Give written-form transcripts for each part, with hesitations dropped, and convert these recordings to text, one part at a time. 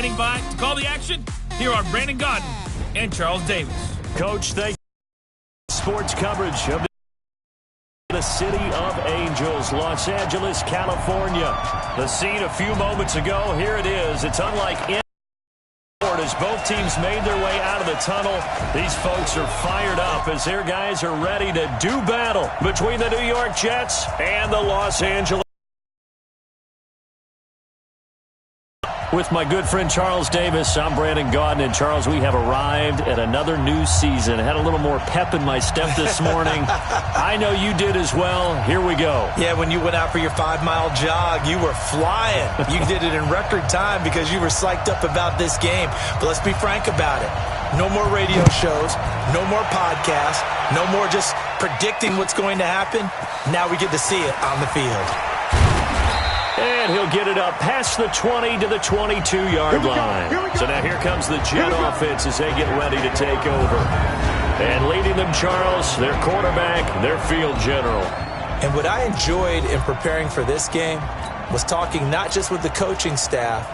Standing by to call the action, here are Brandon Gaudin and Charles Davis. Coach, thank you. Sports coverage of the City of Angels, Los Angeles, California. The scene a few moments ago, here it is. It's unlike as both teams made their way out of the tunnel. These folks are fired up as their guys are ready to do battle between the New York Jets and the Los Angeles. With my good friend Charles Davis, I'm Brandon Gaudin. And Charles, we have arrived at another new season. Had a little more pep in my step this morning. I know you did as well. Here we go. Yeah, when you went out for your 5-mile jog, you were flying. You did it in record time because you were psyched up about this game. But let's be frank about it. No more radio shows, no more podcasts, no more just predicting what's going to happen. Now we get to see it on the field. And he'll get it up past the 20 to the 22-yard line. So now here comes the Jet offense as they get ready to take over. And leading them, Charles, their quarterback, their field general. And what I enjoyed in preparing for this game was talking not just with the coaching staff,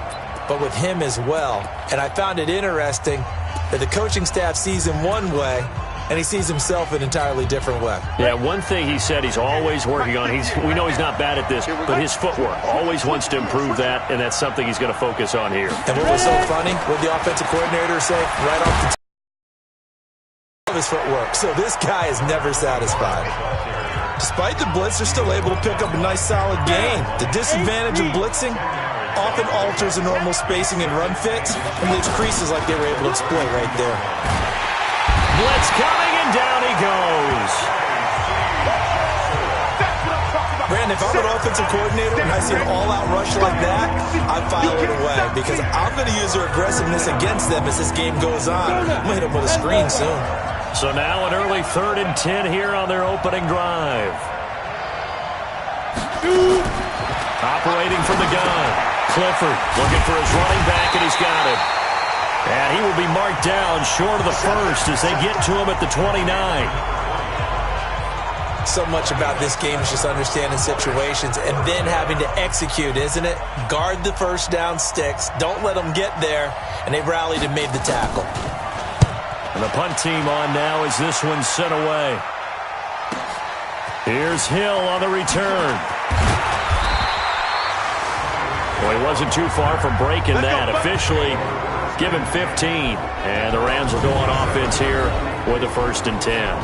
but with him as well. And I found it interesting that the coaching staff sees him one way, and he sees himself an entirely different way. Yeah, one thing he said he's always working on, we know he's not bad at this, but his footwork, always wants to improve that, and that's something he's going to focus on here. And what was so funny, what the offensive coordinator say right off the top of his footwork. So this guy is never satisfied. Despite the blitz, they're still able to pick up a nice solid gain. The disadvantage of blitzing often alters the normal spacing and run fits and leaves creases like they were able to exploit right there. Blitz coming, and down he goes. Brandon, if I'm an offensive coordinator and I see an all-out rush like that, I file it away because I'm going to use their aggressiveness against them as this game goes on. I'm going to hit them with a screen soon. So now an early 3rd and 10 here on their opening drive. Operating from the gun. Clifford looking for his running back, and he's got it. And he will be marked down short of the first as they get to him at the 29. So much about this game is just understanding situations and then having to execute, isn't it? Guard the first down sticks. Don't let them get there. And they rallied and made the tackle. And the punt team on now as this one's sent away. Here's Hill on the return. Well, he wasn't too far from breaking that. Officially give him 15, and the Rams will go on offense here with a 1st and 10.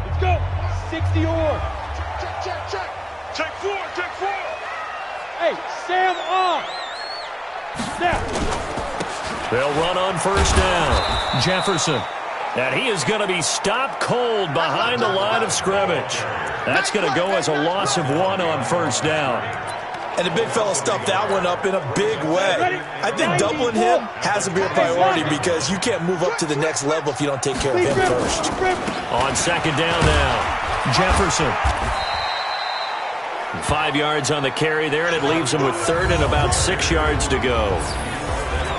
Let's go. 60 or. Check. Check 4. Hey, Sam off. Snap. They'll run on 1st down. Jefferson. And he is going to be stopped cold behind the line of scrimmage. That's going to go as a loss of 1 on 1st down. And the big fella stuffed that one up in a big way. I think doubling him has to be a priority because you can't move up to the next level if you don't take care of him first. On 2nd down now, Jefferson. 5 yards on the carry there, and it leaves him with 3rd and about 6 yards to go.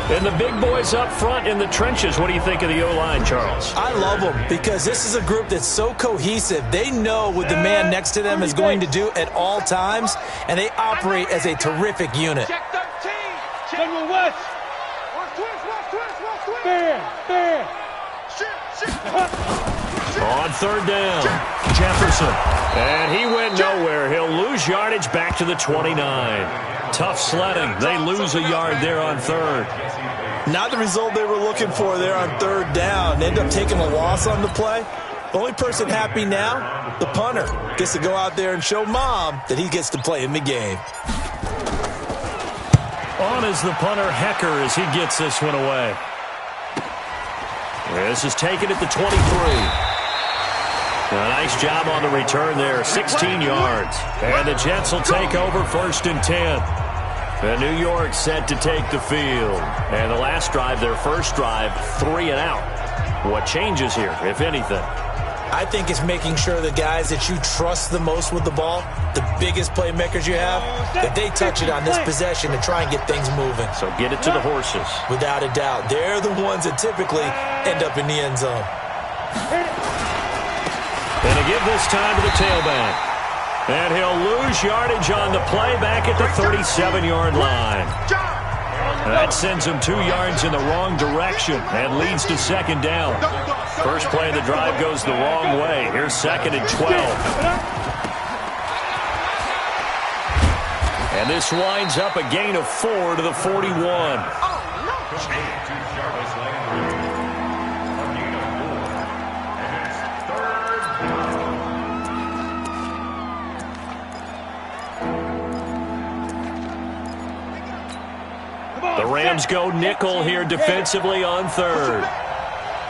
And the big boys up front in the trenches. What do you think of the O-line, Charles? I love them because this is a group that's so cohesive. They know what the man next to them is going to do at all times, and they operate as a terrific unit. Check 13. General West. Watch twist. Fair. On 3rd down, Jefferson. And he went nowhere. He'll lose yardage back to the 29. Tough sledding. They lose a yard there on 3rd. Not the result they were looking for there on 3rd down. They end up taking a loss on the play. The only person happy now, the punter, gets to go out there and show Mom that he gets to play in the game. On is the punter, Hecker, as he gets this one away. This is taken at the 23. A nice job on the return there, 16 yards. And the Jets will take over 1st and 10. And New York set to take the field. And the last drive, their first drive, 3 and out. What changes here, if anything? I think it's making sure the guys that you trust the most with the ball, the biggest playmakers you have, that they touch it on this possession to try and get things moving. So get it to the horses. Without a doubt. They're the ones that typically end up in the end zone. And to give this time to the tailback. And he'll lose yardage on the play back at the 37-yard line. That sends him 2 yards in the wrong direction and leads to second down. First play of the drive goes the wrong way. Here's second and 12. And this winds up a gain of 4 to the 41. The Rams go nickel here defensively on third.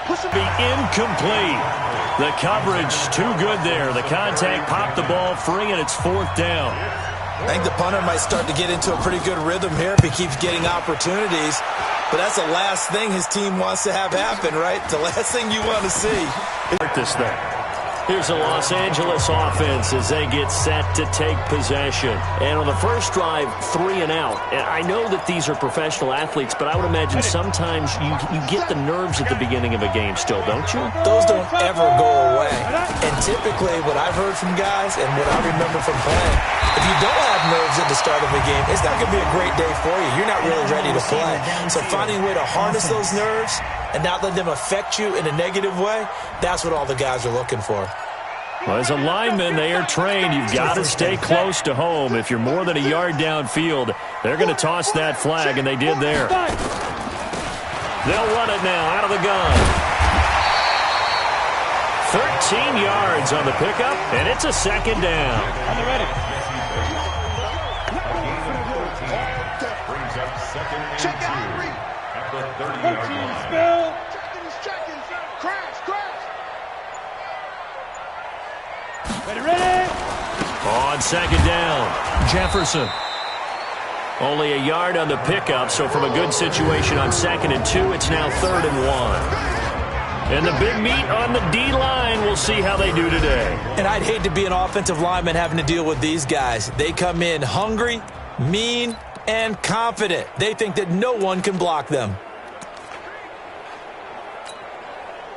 Be incomplete. The coverage too good there. The contact popped the ball free, and it's fourth down. I think the punter might start to get into a pretty good rhythm here if he keeps getting opportunities. But that's the last thing his team wants to have happen, right? The last thing you want to see. This thing. Here's the Los Angeles offense as they get set to take possession. And on the first drive, 3 and out. And I know that these are professional athletes, but I would imagine sometimes you get the nerves at the beginning of a game still, don't you? Those don't ever go away. And typically what I've heard from guys and what I remember from playing, if you don't have nerves at the start of a game, it's not going to be a great day for you. You're not really ready to play. So finding a way to harness those nerves and not let them affect you in a negative way, that's what all the guys are looking for. Well, as a lineman, they are trained. You've got to stay close to home. If you're more than a yard downfield, they're going to toss that flag, and they did there. They'll run it now out of the gun. 13 yards on the pickup, and it's a second down. On the ready. Brings up second and 2 at the 30-yard line. Spell. Checking. Crash. Ready. On second down, Jefferson. Only a yard on the pickup, so from a good situation on second and 2, it's now third and 1. And the big meat on the D-line, we'll see how they do today. And I'd hate to be an offensive lineman having to deal with these guys. They come in hungry, mean, and confident. They think that no one can block them.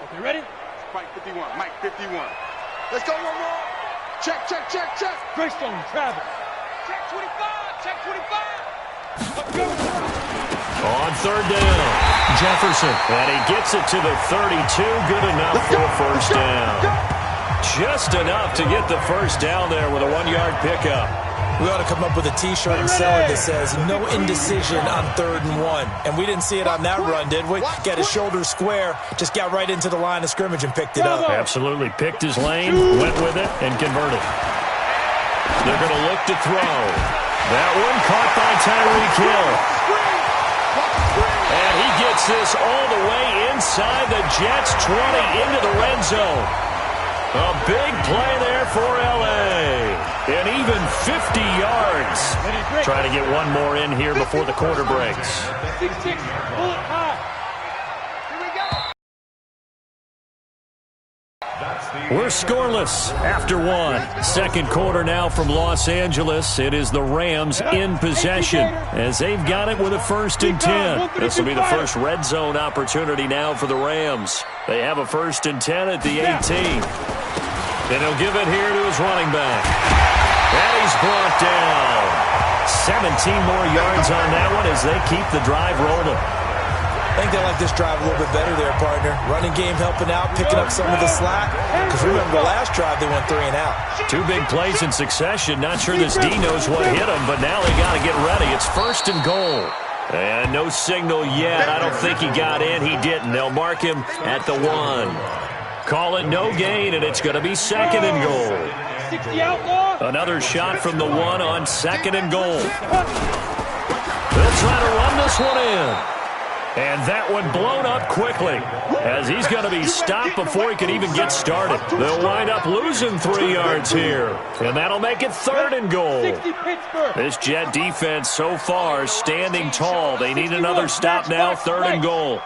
Okay, ready? Mike 51. Let's go one more. Check. Greystone, travel. Check 25. Let's go. On third down, Jefferson. And he gets it to the 32. Good enough for a first down. Just enough to get the first down there with a 1-yard pickup. We ought to come up with a T-shirt and sell it that says, no indecision on third and 1. And we didn't see it on that run, did we? Got his shoulders square, just got right into the line of scrimmage and picked it up. Absolutely. Picked his lane, went with it, and converted. They're going to look to throw. That one caught by Tyreek Hill. And he gets this all the way inside the Jets' 20 into the red zone. A big play there for L.A. And even 50 yards. Trying to get one more in here before the quarter breaks. 6-6, bullet high. Here we go. We're scoreless after 1. Second quarter now from Los Angeles. It is the Rams in possession as they've got it with a 1st and 10. This will be the first red zone opportunity now for the Rams. They have a 1st and 10 at the 18. And he'll give it here to his running back. And he's brought down. 17 more yards on that one as they keep the drive rolling. I think they like this drive a little bit better there, partner. Running game helping out, picking up some of the slack. Because remember, the last drive they went 3 and out. 2 big plays in succession. Not sure this D knows what hit him, but now they got to get ready. It's 1st and goal. And no signal yet. I don't think he got in. He didn't. They'll mark him at the 1. Call it no gain, and it's going to be 2nd and goal. 60 outlaw. Another shot from the 1 on 2nd and goal. They'll try to run this one in. And that one blown up quickly as he's going to be stopped before he can even get started. They'll wind up losing 3 yards here. And that'll make it 3rd and goal. 60 Pittsburgh. This Jet defense so far standing tall. They need another stop now, 3rd and goal.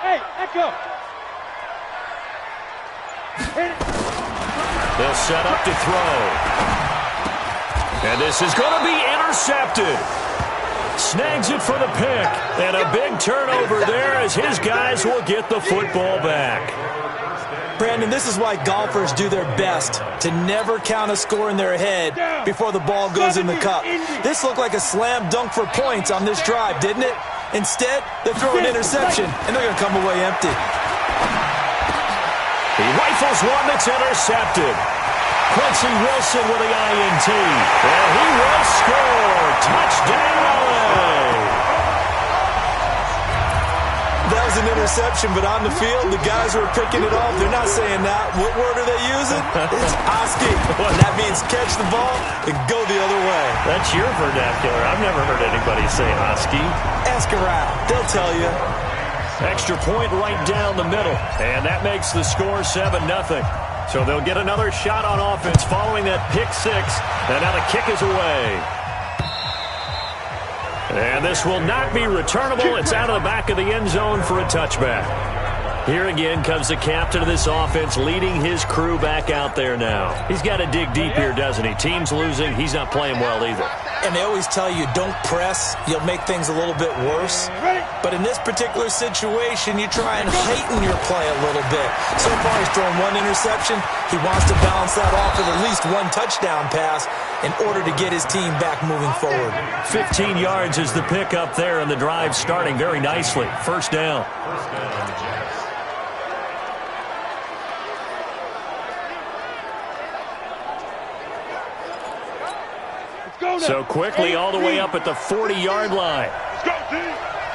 Hey, echo. They'll set up to throw. And this is going to be intercepted. Snags it for the pick. And a big turnover there as his guys will get the football back. Brandon, this is why golfers do their best to never count a score in their head before the ball goes in the cup. This looked like a slam dunk for points on this drive, didn't it? Instead, they throw an interception, and they're going to come away empty. He rifles one that's intercepted. Quincy Wilson with the INT. And he will score. Touchdown, LA. That was an interception, but on the field, the guys who are picking it off, they're not saying that. What word are they using? It's Oski. That means catch the ball and go the other way. That's your vernacular. I've never heard anybody say Oski. Ask around. They'll tell you. Extra point right down the middle. And that makes the score 7-0. So they'll get another shot on offense following that pick six. And now the kick is away. And this will not be returnable. It's out of the back of the end zone for a touchback. Here again comes the captain of this offense leading his crew back out there now. He's got to dig deep here, doesn't he? Team's losing. He's not playing well either. And they always tell you, don't press. You'll make things a little bit worse. But in this particular situation, you try and heighten your play a little bit. So far, he's thrown one interception. He wants to balance that off with at least one touchdown pass in order to get his team back moving forward. 15 yards is the pickup there, and the drive starting very nicely. First down. So quickly all the way up at the 40-yard line. Let's go, D.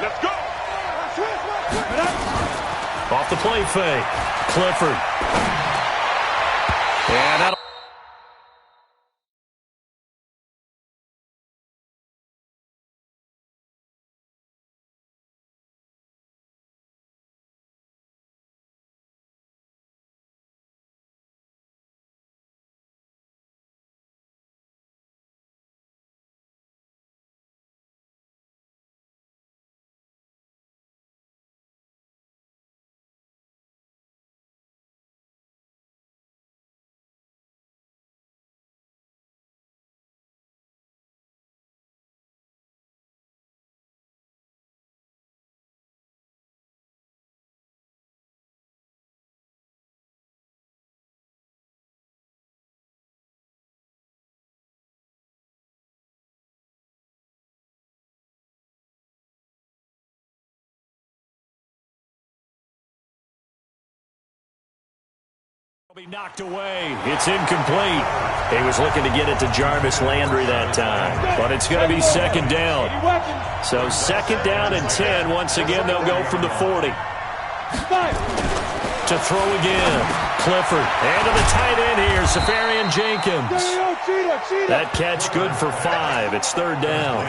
Let's go. Off the play fake. Clifford. And that'll be knocked away. It's incomplete. He was looking to get it to Jarvis Landry that time, but it's going to be second down. So second down and 10. Once again, they'll go from the 40. To throw again. Clifford. And to the tight end here, Safarian Jenkins. That catch good for 5. It's third down.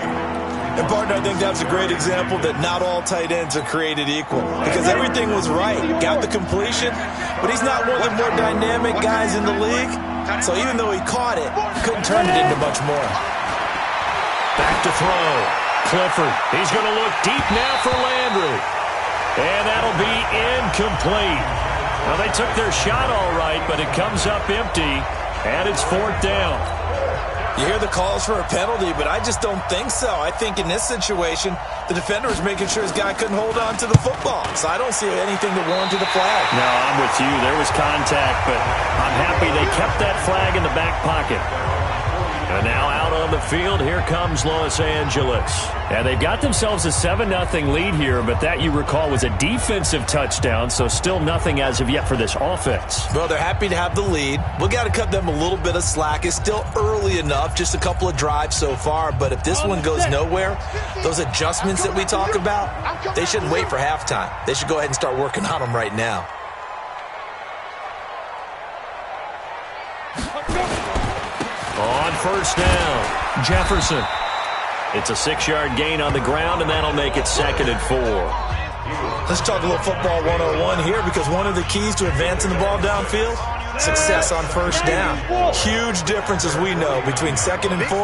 And, partner, I think that's a great example that not all tight ends are created equal. Because everything was right. Got the completion, but he's not one of the more dynamic guys in the league. So even though he caught it, couldn't turn it into much more. Back to throw. Clifford. He's going to look deep now for Landry. And that'll be incomplete. Now, they took their shot all right, but it comes up empty, and it's fourth down. You hear the calls for a penalty, but I just don't think so. I think in this situation, the defender was making sure his guy couldn't hold on to the football. So I don't see anything that warranted a flag. No, I'm with you. There was contact, but I'm happy they kept that flag in the back pocket. And now out on the field, here comes Los Angeles. And they've got themselves a 7-0 lead here, but that, you recall, was a defensive touchdown, so still nothing as of yet for this offense. Well, they're happy to have the lead. We got to cut them a little bit of slack. It's still early enough, just a couple of drives so far, but if this one goes nowhere, those adjustments that we talk about, they shouldn't wait for halftime. They should go ahead and start working on them right now. On first down, Jefferson. It's a 6-yard gain on the ground, and that'll make it second and 4. Let's talk a little football 101 here, because one of the keys to advancing the ball downfield, success on first down. Huge difference, as we know, between second and 4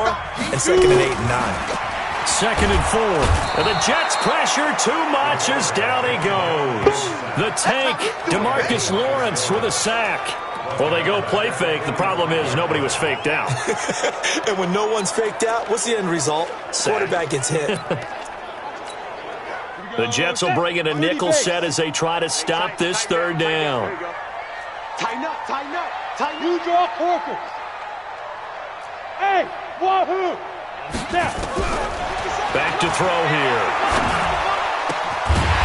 and second and 8 and 9. Second and 4. And the Jets pressure too much as down he goes. The tank, DeMarcus Lawrence with a sack. Well, they go play fake. The problem is nobody was faked out. And when no one's faked out, what's the end result? Quarterback gets hit. The Jets will bring in a nickel set as they try to stop this third down. Tighten up, tighten up, tighten up. You draw corkers. Hey, wahoo! Step. Back to throw here.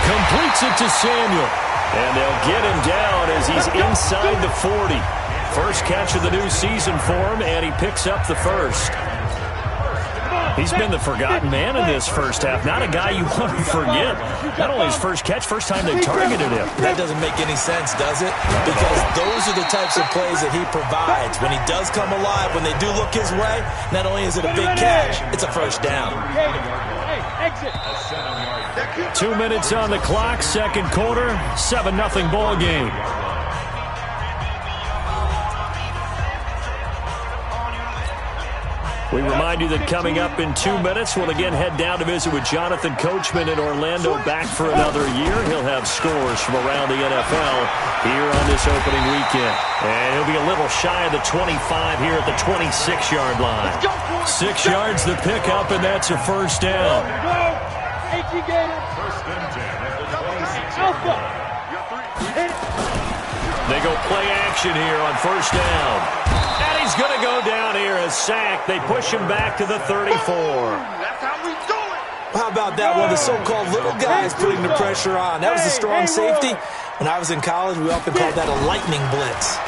Completes it to Samuel. And they'll get him down as he's inside the 40. First catch of the new season for him, and he picks up the first. He's been the forgotten man in this first half. Not a guy you want to forget. Not only his first catch, first time they targeted him. That doesn't make any sense, does it? Because those are the types of plays that he provides. When he does come alive, when they do look his way, not only is it a big catch, it's a first down. Hey, exit. 2 minutes on the clock, second quarter, 7-0 ball game. We remind you that coming up in 2 minutes, we'll again head down to visit with Jonathan Coachman in Orlando, back for another year. He'll have scores from around the NFL here on this opening weekend. And he'll be a little shy of the 25 here at the 26-yard line. 6 yards the pickup, and that's a first down. They go play action here on first down. And he's going to go down here, a sack. They push him back to the 34. That's how we do it. How about that one? The so-called little guys putting the pressure on. That was a strong safety. When I was in college, we often called that a lightning blitz.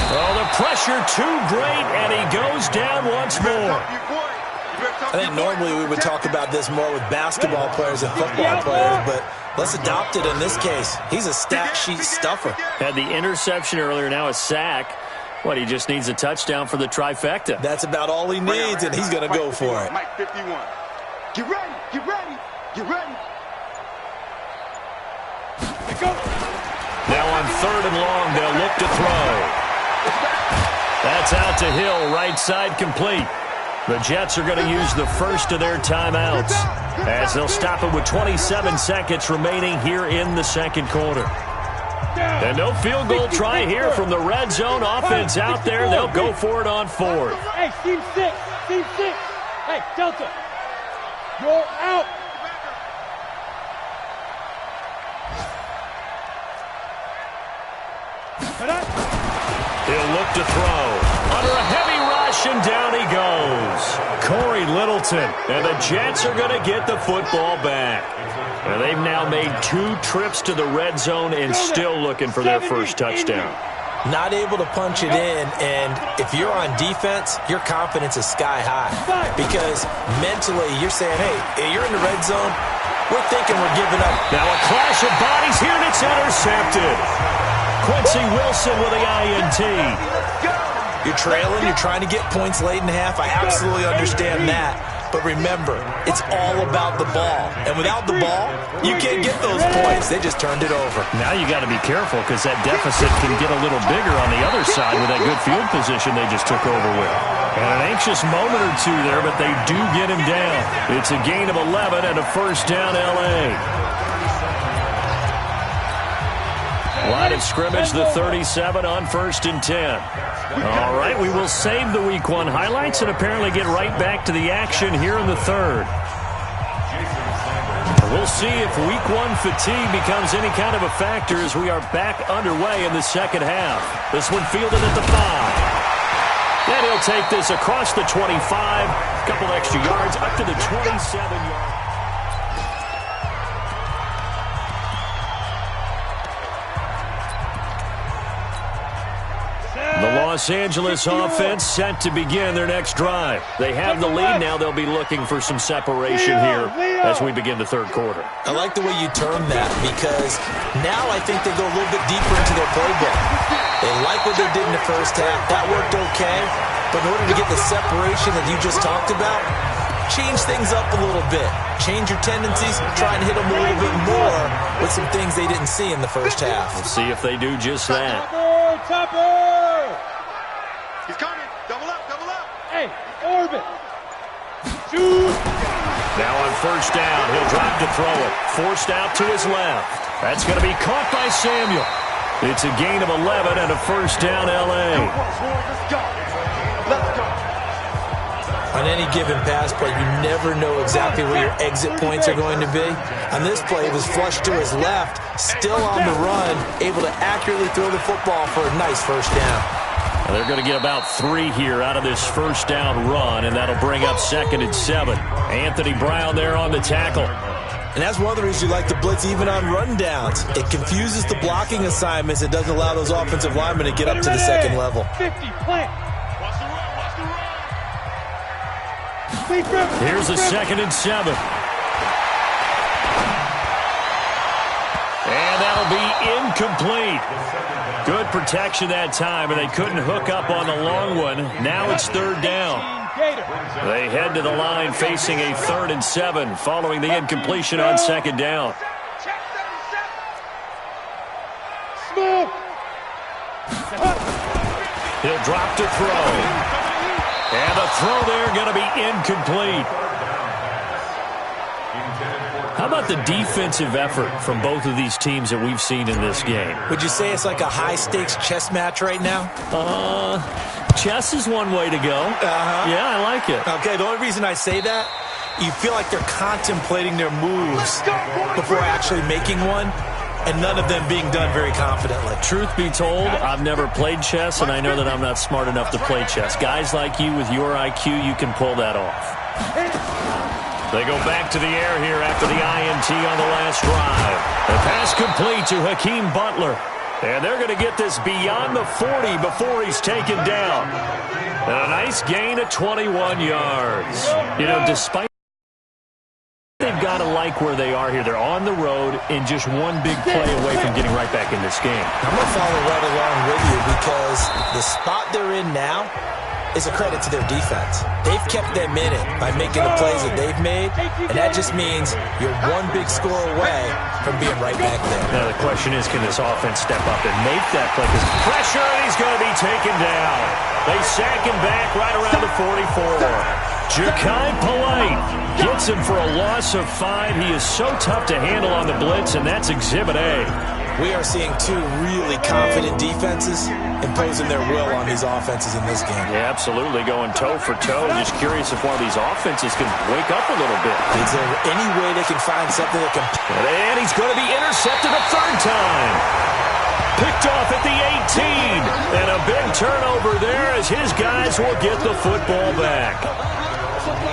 Well, the pressure too great, and he goes down once more. I think normally we would talk about this more with basketball players and football players, but let's adopt it in this case. He's a stat sheet stuffer. Had the interception earlier, now a sack. What, he just needs a touchdown for the trifecta. That's about all he needs, and he's going to go for it. Mike 51. Get ready, get ready, get ready. Go. Now on third and long, they'll look to throw. That's out to Hill, right side complete. The Jets are going to use the first of their timeouts as they'll stop it with 27 seconds remaining here in the second quarter. And no field goal try here from the red zone offense out there. They'll go for it on fourth. Hey, team 6, team 6. Hey, Delta, you're out. He'll look to throw. Under a heavy rush, and down he goes. Corey Littleton. And the Jets are going to get the football back. And they've now made 2 trips to the red zone and still looking for their first touchdown. Not able to punch it in, and if you're on defense, your confidence is sky high. Because mentally, you're saying, hey, you're in the red zone, we're thinking we're giving up. Now a clash of bodies here, and it's intercepted. Quincy Wilson with the INT. You're trailing, you're trying to get points late in the half. I absolutely understand that. But remember, it's all about the ball. And without the ball, you can't get those points. They just turned it over. Now you got to be careful because that deficit can get a little bigger on the other side with that good field position they just took over with. And an anxious moment or two there, but they do get him down. It's a gain of 11 and a first down L.A. Line of scrimmage, the 37 on 1st and 10. All right, we will save the Week 1 highlights and apparently get right back to the action here in the third. We'll see if Week 1 fatigue becomes any kind of a factor as we are back underway in the second half. This one fielded at the 5. And he'll take this across the 25, a couple extra yards, up to the 27-yard. The Los Angeles offense set to begin their next drive. They have the lead now. They'll be looking for some separation here as we begin the third quarter. I like the way you term that because now I think they go a little bit deeper into their playbook. They like what they did in the first half. That worked okay. But in order to get the separation that you just talked about, change things up a little bit. Change your tendencies. Try and hit them a little bit more with some things they didn't see in the first half. We'll see if they do just that. Topper! He's coming. Double up, double up. Hey, orbit. Shoot. Now on first down, he'll drop to throw it. Forced out to his left. That's going to be caught by Samuel. It's a gain of 11 and a first down, L.A. On any given pass play, you never know exactly where your exit points are going to be. On this play, it was flushed to his left, still on the run, able to accurately throw the football for a nice first down. Well, they're going to get about 3 here out of this first down run, and that'll bring up 2nd and 7. Anthony Brown there on the tackle. And that's one of the reasons you like to blitz even on rundowns. It confuses the blocking assignments. It doesn't allow those offensive linemen to get up to the second level. 50, plant. Here's a 2nd and 7. And that'll be incomplete. Good protection that time, and they couldn't hook up on the long one. Now it's 3rd down. They head to the line facing a 3rd and 7 following the incompletion on 2nd down. He'll drop to throw. And the throw there going to be incomplete. How about the defensive effort from both of these teams that we've seen in this game? Would you say it's like a high-stakes chess match right now? Chess is one way to go. Yeah, I like it. Okay, the only reason I say that, you feel like they're contemplating their moves before actually making one, and none of them being done very confidently. Truth be told, I've never played chess, and I know that I'm not smart enough to play chess. Guys like you with your IQ, you can pull that off. They go back to the air here after the INT on the last drive. The pass complete to Hakeem Butler. And they're going to get this beyond the 40 before he's taken down. And a nice gain of 21 yards. You know, despite they've got to like where they are here. They're on the road and just one big play away from getting right back in this game. I'm going to follow right along with you because the spot they're in now is a credit to their defense. They've kept them in it by making the plays that they've made, and that just means you're one big score away from being right back there. Now the question is, can this offense step up and make that play? Because pressure, and he's going to be taken down. They sack him back right around the 44. Ja'Kai Polite gets him for a loss of 5. He is so tough to handle on the blitz, and that's Exhibit A. We are seeing 2 really confident defenses imposing their will on these offenses in this game. Yeah, absolutely, going toe for toe. Just curious if one of these offenses can wake up a little bit. Is there any way they can find something that can... And he's going to be intercepted a 3rd time. Picked off at the 18. And a big turnover there as his guys will get the football back.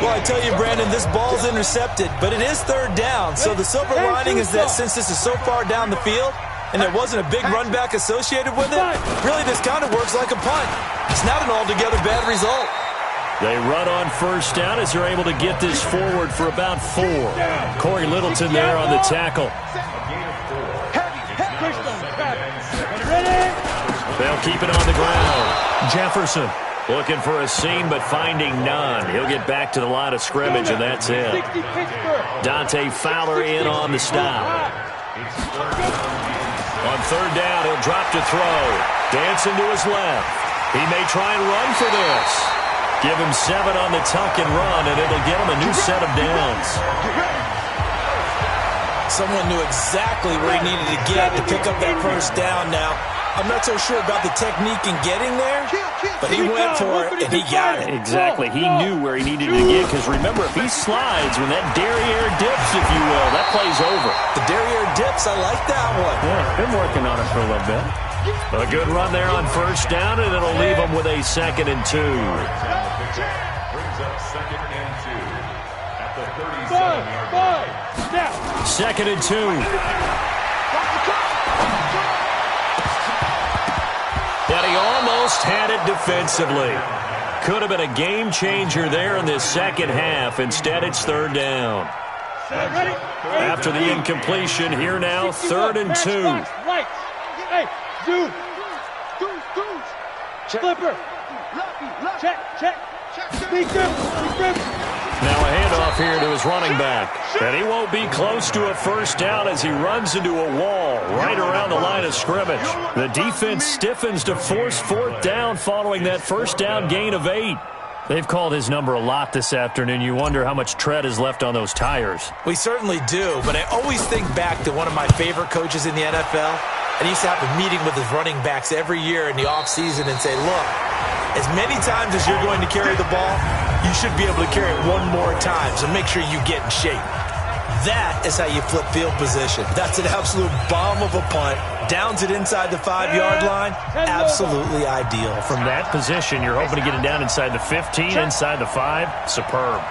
Well, I tell you, Brandon, this ball's intercepted, but it is 3rd down. So the silver lining is that since this is so far down the field, and there wasn't a big run back associated with it, really this kind of works like a punt. It's not an altogether bad result. They run on first down as they're able to get this forward for about 4. Corey Littleton there on the tackle. They'll keep it on the ground. Jefferson looking for a seam but finding none. He'll get back to the line of scrimmage, and that's it. Dante Fowler in on the stop. On 3rd down, he'll drop to throw. Dancing to his left. He may try and run for this. Give him 7 on the tuck and run, and it'll get him a new set of downs. Someone knew exactly where he needed to get to pick up that first down now. I'm not so sure about the technique in getting there, but he went for it, and he got it. Exactly. He knew where he needed to get, because remember, if he slides, when that derriere dips, if you will, that play's over. The derriere dips, I like that one. Yeah, been working on it for a little bit. A good run there on first down, and it'll leave him with a 2nd and 2. Brings up 2nd and 2 at the 37-yard line. 2nd and 2. But he almost had it defensively. Could have been a game changer there in this second half. Instead, it's 3rd down. After the incompletion, here now, 3rd and 2. Hey, zoom. Flipper. Check. Now a handoff here to his running back. And he won't be close to a first down as he runs into a wall right around the line of scrimmage. The defense stiffens to force 4th down following that first down gain of 8. They've called his number a lot this afternoon. You wonder how much tread is left on those tires. We certainly do, but I always think back to one of my favorite coaches in the NFL. And he used to have a meeting with his running backs every year in the offseason and say, look, as many times as you're going to carry the ball, you should be able to carry it one more time, so make sure you get in shape. That is how you flip field position. That's an absolute bomb of a punt. Downs it inside the 5-yard line. Absolutely ideal. From that position, you're hoping to get it down inside the 15, inside the 5. Superb.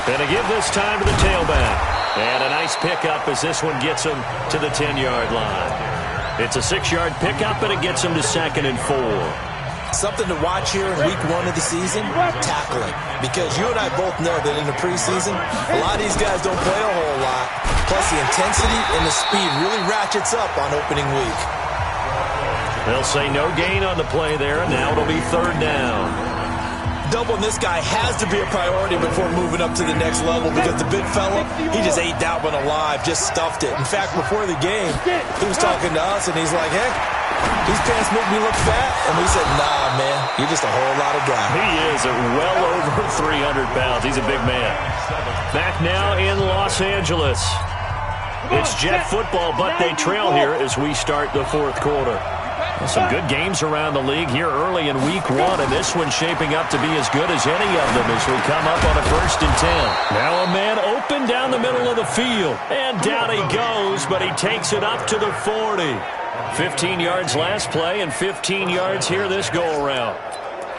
Gonna give this time to the tailback. And a nice pickup as this one gets him to the 10-yard line. It's a 6-yard pickup, and it gets him to 2nd and 4. Something to watch here in week 1 of the season, tackling. Because you and I both know that in the preseason, a lot of these guys don't play a whole lot. Plus, the intensity and the speed really ratchets up on opening week. They'll say no gain on the play there, and now it'll be 3rd down. Doubling this guy has to be a priority before moving up to the next level because the big fella, he just ate that one alive, just stuffed it. In fact, before the game, he was talking to us, and he's like, hey, these pants make me look fat. And we said, nah, man, you're just a whole lot of guy. He is well over 300 pounds. He's a big man. Back now in Los Angeles. It's Jet football, but they trail here as we start the 4th quarter. Some good games around the league here early in week 1, and this one's shaping up to be as good as any of them as we come up on a 1st and 10. Now a man open down the middle of the field, and down he goes, but he takes it up to the 40. 15 yards last play and 15 yards here this go-around.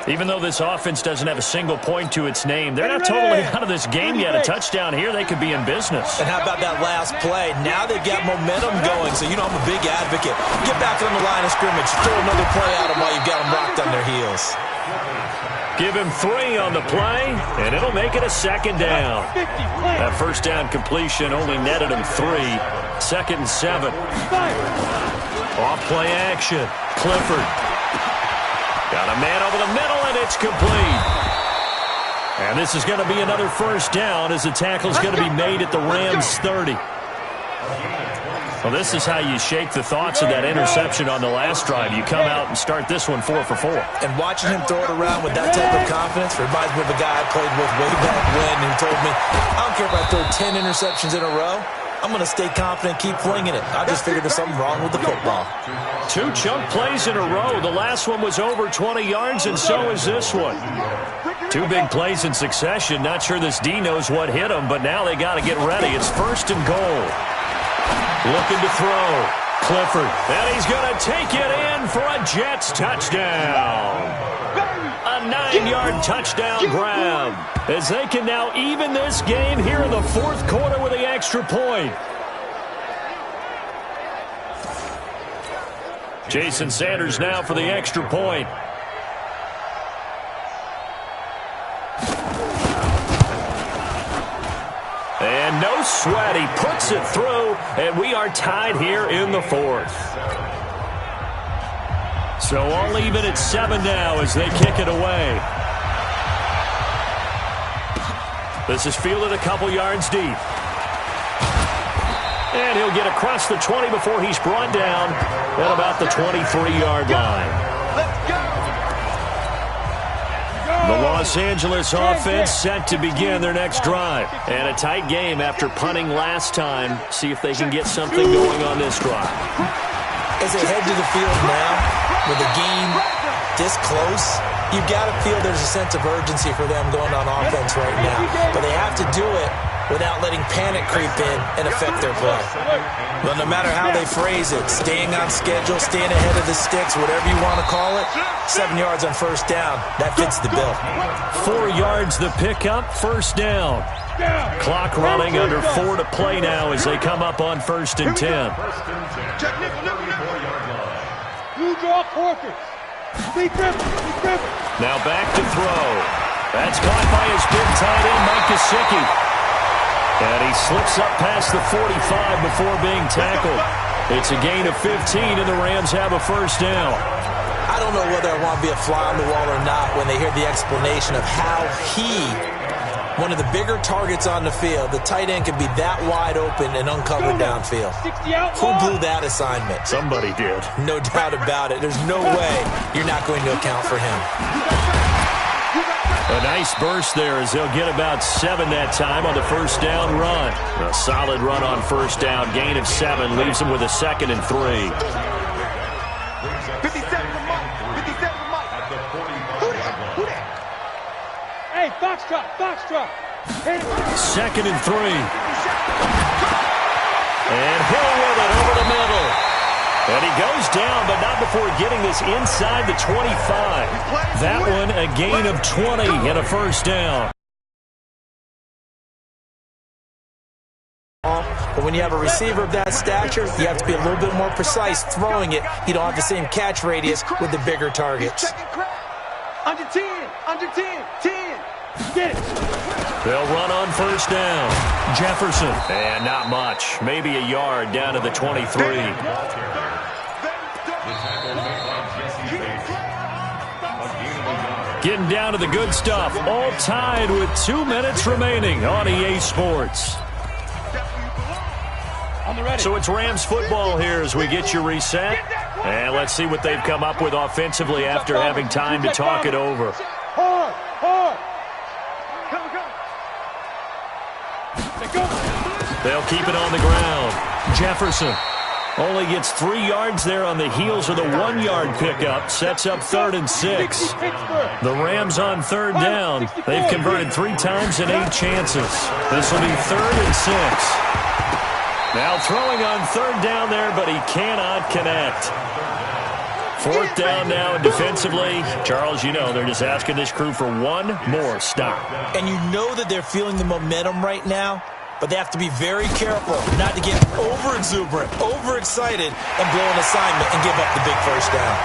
Even though this offense doesn't have a single point to its name, they're not totally out of this game yet. A touchdown here, they could be in business. And how about that last play? Now they've got momentum going, so you know I'm a big advocate. Get back on the line of scrimmage. Throw another play at them while you've got them rocked on their heels. Give him 3 on the play, and it'll make it a 2nd down. That 1st down completion only netted him 3. 2nd and 7. Off play action. Clifford. Got a man over the middle, and it's complete. And this is going to be another 1st down as the tackle's going to be made at the Rams' 30. Well, this is how you shake the thoughts of that interception on the last drive. You come out and start this one 4 for 4. And watching him throw it around with that type of confidence reminds me of a guy I played with way back when who told me, I don't care if I throw 10 interceptions in a row. I'm going to stay confident, keep flinging it. I just figured there's something wrong with the football. 2 chunk plays in a row. The last one was over 20 yards, and so is this one. 2 big plays in succession. Not sure this D knows what hit him, but now they got to get ready. It's 1st and goal. Looking to throw. Clifford. And he's going to take it in for a Jets touchdown. A 9-yard touchdown grab. As they can now even this game here in the 4th quarter with the extra point. Jason Sanders now for the extra point. And no sweat. He puts it through, and we are tied here in the 4th. So all even at 7 now as they kick it away. This is fielded a couple yards deep. And he'll get across the 20 before he's brought down at about the 23-yard line. The Los Angeles offense set to begin their next drive. And a tight game after punting last time. See if they can get something going on this drive. As they head to the field now, with a game this close, you've got to feel there's a sense of urgency for them going on offense right now. But they have to do it without letting panic creep in and affect their play. Well, no matter how they phrase it, staying on schedule, staying ahead of the sticks, whatever you want to call it, 7 yards on 1st down, that fits the bill. 4 yards the pickup, 1st down. Clock running, under 4 to play now as they come up on 1st and 10. You draw quarters. Now back to throw. That's caught by his big tight end, Mike Gesicki. And he slips up past the 45 before being tackled. It's a gain of 15, and the Rams have a 1st down. I don't know whether I want to be a fly on the wall or not when they hear the explanation of how one of the bigger targets on the field, the tight end can be that wide open and uncovered downfield. Who blew that assignment? Somebody did. No doubt about it. There's no way you're not going to account for him. A nice burst there as they'll get about 7 that time on the first down run. A solid run on first down. Gain of 7 leaves them with a 2nd and 3. 57 to Mike. 57 to Mike. At the 45-yard line. Hey, foxtrot, foxtrot. 2nd and 3. And Hill with it over the middle. And he goes down, but not before getting this inside the 25. That one a gain of 20 and a first down. But when you have a receiver of that stature, you have to be a little bit more precise throwing it. You don't have the same catch radius with the bigger targets. Under 10, under 10, 10. Get it. They'll run on first down. Jefferson. And not much. Maybe a yard down to the 23. Getting down to the good stuff. All tied with 2 minutes remaining on EA Sports. So it's Rams football here as we get you reset. And let's see what they've come up with offensively after having time to talk it over. Hard, hard. Come. They'll keep it on the ground. Jefferson only gets 3 yards there on the heels of the 1-yard pickup. Sets up 3rd and 6. The Rams on 3rd down. They've converted 3 times in 8 chances. This will be 3rd and 6. Now throwing on 3rd down there, but he cannot connect. 4th down now, and defensively, Charles, you know, they're just asking this crew for one more stop. And you know that they're feeling the momentum right now, but they have to be very careful not to get over-exuberant, over-excited, and blow an assignment and give up the big first down.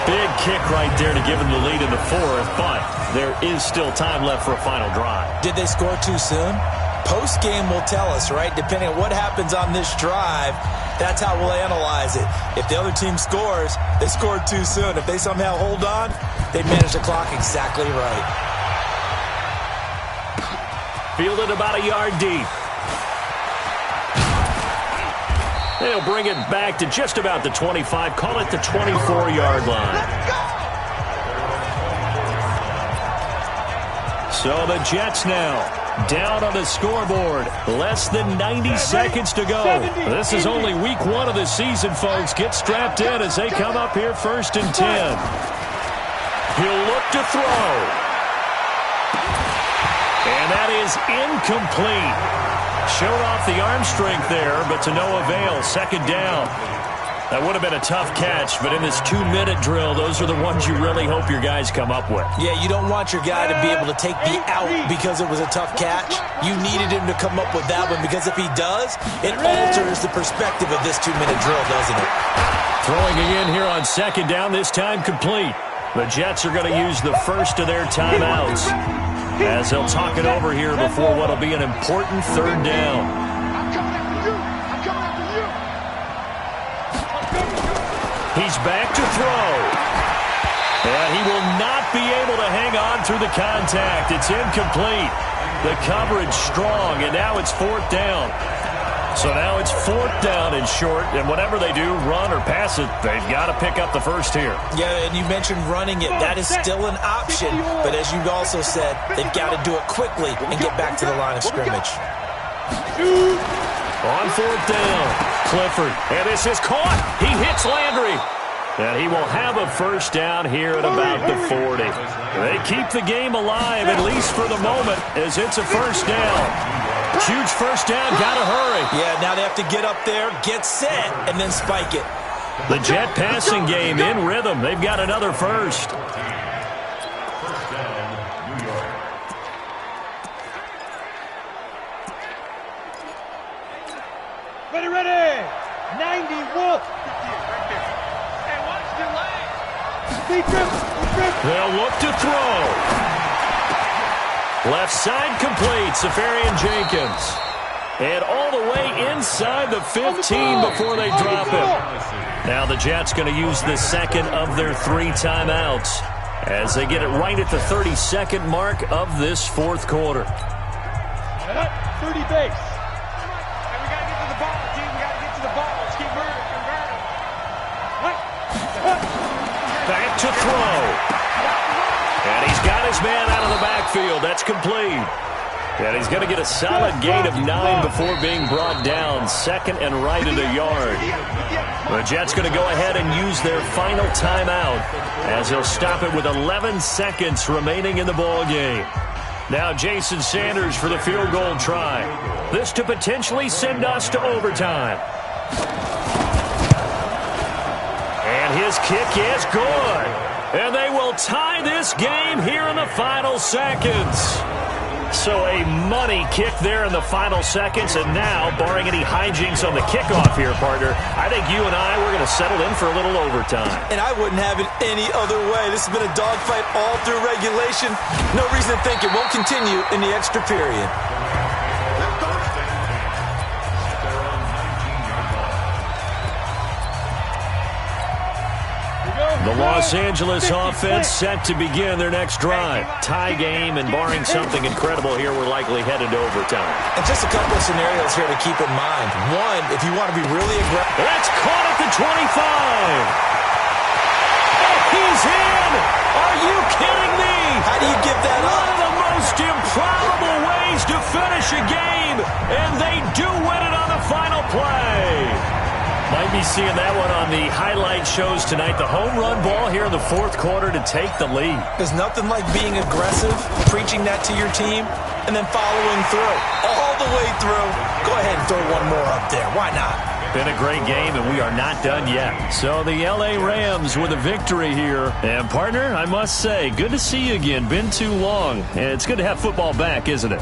Big kick right there to give them the lead in the 4th, but there is still time left for a final drive. Did they score too soon? Post-game will tell us, right? Depending on what happens on this drive, that's how we'll analyze it. If the other team scores, they scored too soon. If they somehow hold on, they manage the clock exactly right. Fielded about a yard deep. They'll bring it back to just about the 25. Call it the 24-yard line. So the Jets now down on the scoreboard. Less than 90 seconds to go. This is only week 1 of the season, folks. Get strapped in as they come up here 1st and 10. He'll look to throw. And that is incomplete. Showed off the arm strength there, but to no avail. 2nd down. That would have been a tough catch, but in this 2-minute drill, those are the ones you really hope your guys come up with. Yeah, you don't want your guy to be able to take the out because it was a tough catch. You needed him to come up with that one, because if he does, it alters the perspective of this 2-minute drill, doesn't it? Throwing again here on 2nd down, this time complete. The Jets are going to use the first of their timeouts as they'll talk it over here before what will be an important 3rd down. He's back to throw. And he will not be able to hang on through the contact. It's incomplete. The coverage strong, and now it's 4th down. So now it's 4th down and short, and whatever they do, run or pass it, they've got to pick up the first here. Yeah, and you mentioned running it. That is still an option, but as you also said, they've got to do it quickly and get back to the line of scrimmage. On 4th down, Clifford, and this is caught. He hits Landry. And he will have a first down here at about the 40. They keep the game alive, at least for the moment, as it's a first down. Huge first down, gotta hurry. Yeah, now they have to get up there, get set, and then spike it. The Jet passing game in rhythm. They've got another first. Ready. 91. They'll look to throw. Left side complete, Safarian Jenkins. And all the way inside the 15 before they drop him. Now the Jets going to use the 2nd of their 3 timeouts as they get it right at the 32nd mark of this 4th quarter. 30 base. And we got to get to the ball, team. We got to get to the ball. Let's keep moving. Back to throw. his man out of the backfield. That's complete. And he's going to get a solid gain of 9 before being brought down. Second and right at a yard. The Jets going to go ahead and use their final timeout as they'll stop it with 11 seconds remaining in the ball game. Now Jason Sanders for the field goal try. This to potentially send us to overtime. And his kick is good. And they will tie this game here in the final seconds. So a money kick there in the final seconds, and now, barring any hijinks on the kickoff here, partner, I think you and I, we're going to settle in for a little overtime. And I wouldn't have it any other way. This has been a dogfight all through regulation. No reason to think it won't continue in the extra period. The Los Angeles offense set to begin their next drive. Tie game, and barring something incredible here, we're likely headed to overtime. And just a couple of scenarios here to keep in mind. One, if you want to be really aggressive. That's caught at the 25. And he's in. Are you kidding me? How do you give that up? One of the most improbable ways to finish a game, and they do win it on the final play. Might be seeing that one on the highlight shows tonight. The home run ball here in the fourth quarter to take the lead. There's nothing like being aggressive, preaching that to your team, and then following through. All the way through. Go ahead and throw one more up there. Why not? Been a great game, and we are not done yet. So the L.A. Rams with a victory here. And, partner, I must say, good to see you again. Been too long. And it's good to have football back, isn't it?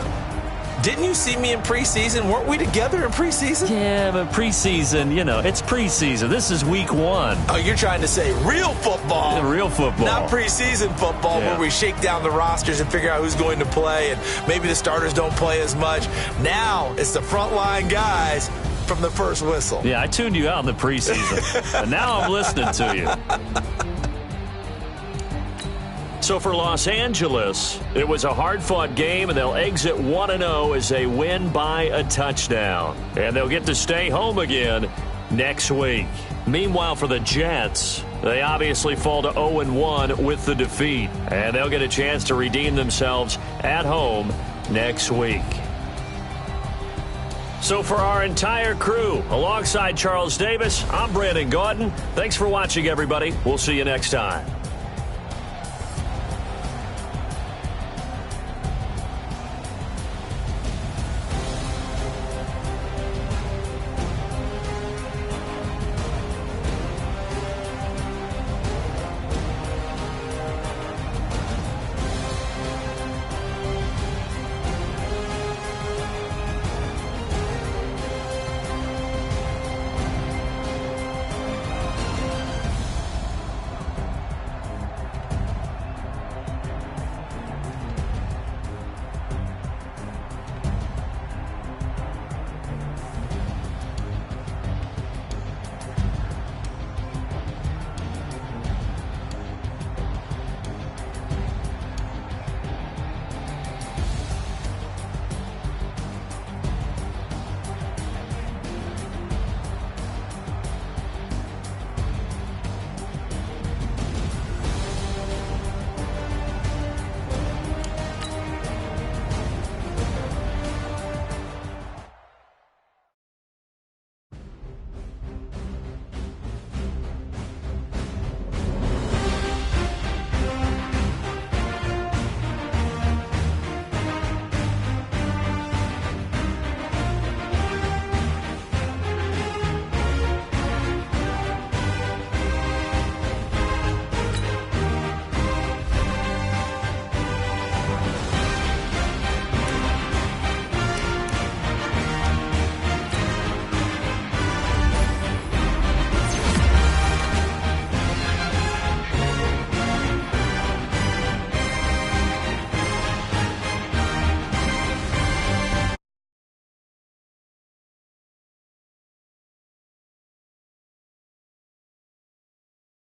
Didn't you see me in preseason? Weren't we together in preseason? Yeah, but preseason, it's preseason. This is week 1. Oh, you're trying to say real football. Yeah, real football. Not preseason football where we shake down the rosters and figure out who's going to play, and maybe the starters don't play as much. Now it's the frontline guys from the first whistle. Yeah, I tuned you out in the preseason, and now I'm listening to you. So for Los Angeles, it was a hard-fought game, and they'll exit 1-0 as they win by a touchdown. And they'll get to stay home again next week. Meanwhile, for the Jets, they obviously fall to 0-1 with the defeat. And they'll get a chance to redeem themselves at home next week. So for our entire crew, alongside Charles Davis, I'm Brandon Gaudin. Thanks for watching, everybody. We'll see you next time.